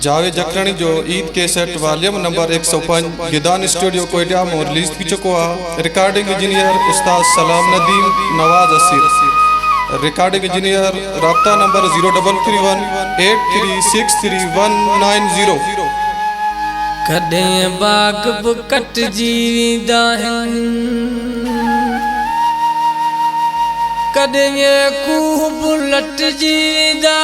जावेद जखरानी जो Eid cassette volume number 105 गिदान studio Quetta में रिलीज की चुको है। रिकॉर्डिंग इंजीनियर उस्ताद सलाम नदीम नवाज असीर। रिकॉर्डिंग इंजीनियर राब्ता नंबर 0318363190। कदे बाग बुकट जीदा है कदे खूब लट जीदा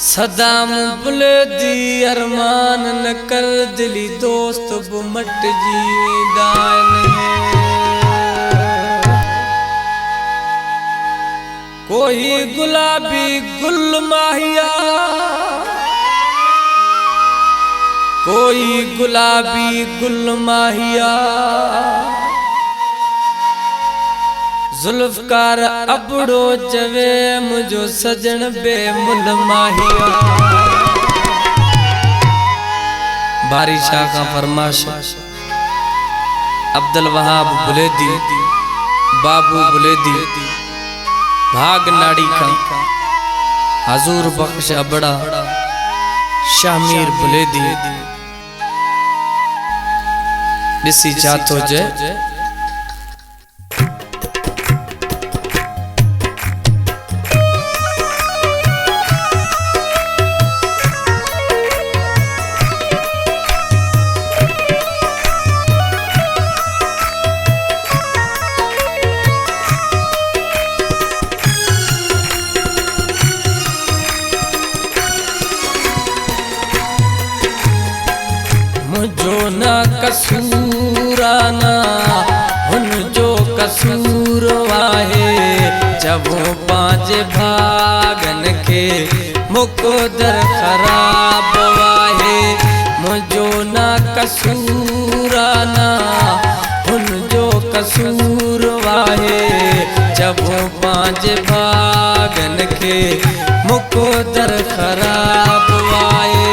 सदा मुबले दी अरमान न कर दिली दोस्त बुमट जीदा कोई गुलाबी गुल माहिया कोई गुलाबी गुल माहिया जुल्फकार अबड़ो जवे मुझो सजन बेमुल माहिया। बारिशाह का फरमाश अब्दुल वहाब बुलेदी बाबू बुलेदी भाग नाड़ी का हजूर बख्श अबड़ा शामीर बुलेदी दिसी चातो जे जो ना कसूराना उन जो कसूर वाहे जब पांच भागन के मुकदर खराब वाहे मुझो ना कसूराना उन जो कसूर वाहे जब पांच भागन के मुकदर खराब वाहे।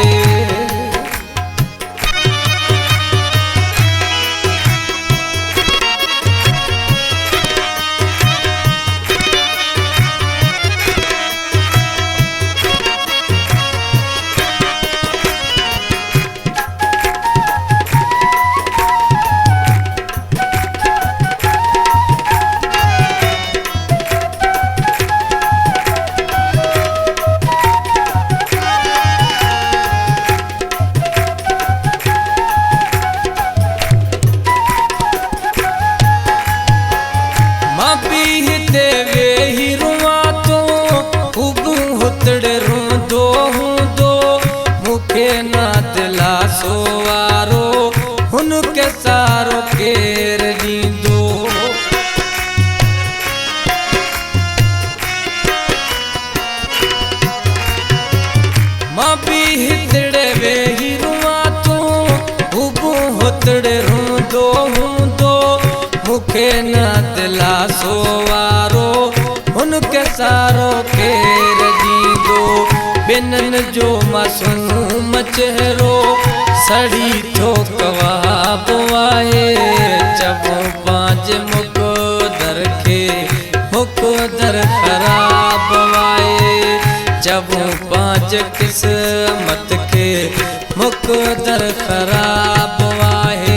उनके सारो केर दीदो मां भी हितड़े वे ही रुआ तो उबू होतड़े रूंदो हूंदो मुखे न दिला सोवारो उनके सारो केर दीदो बिनन जो मासूम चेहरो सड़ी तो कवाब वाए जब पांच मुकदर के मुकदर खराब वाए जब पांच किस्मत के मुकदर खराब वाए।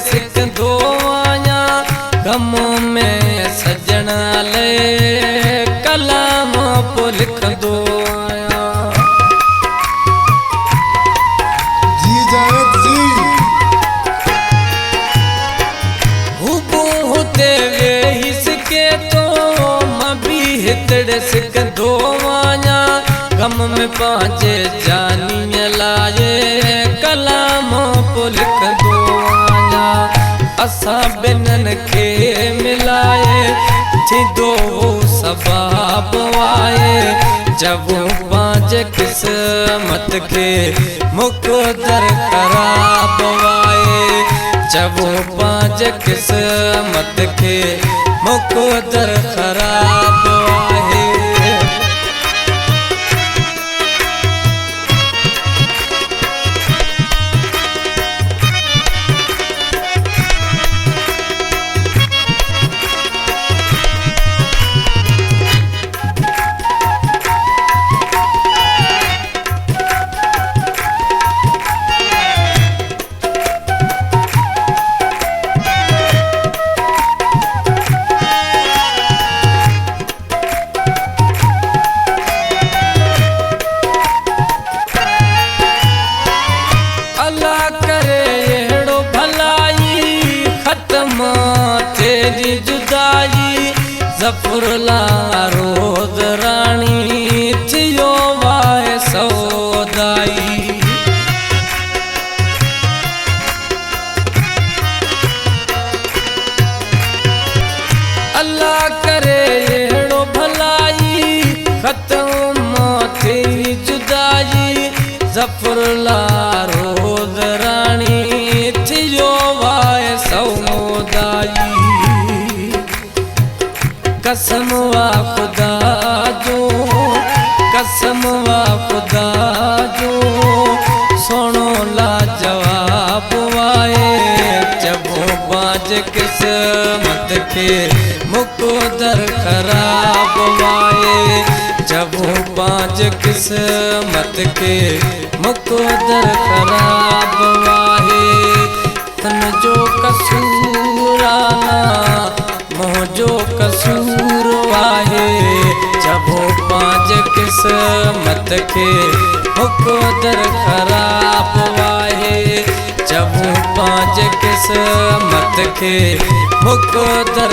सिकंदो आया गम में सजन ले कलाम पो लिखंदो आया जी जावेद जी हुबू होते वे हिसके तो मबी हितड़े सिकंदो आया कम में पांचे जानी लाए कलामों को लिख दो आया असा बिनन के मिलाए थी दो सबाब आए जब पांच किस्मत के मुकद्दर खराब आए जब पांच किस्मत के मुकद्दर खराब आए जफरला रोज रानी थियो वाए सौदाई अल्लाह करे एड़ो भलाई खत्म थी जुदाई जफरला रोज रानी थियो वाए सौदाई कसम वा खुदा जो कसम वा खुदा जो सोनो ला जवाब आए जब बाज किस्मत के मुकद्दर खराब आए जब बाज किस्मत के मुकद्दर खराब आए तन जो कसूराना मोजो कसूर वाहे जब पांच किस्मत के मुकद्दर खराब वाहे जब पांच किस्मत के मुकद्दर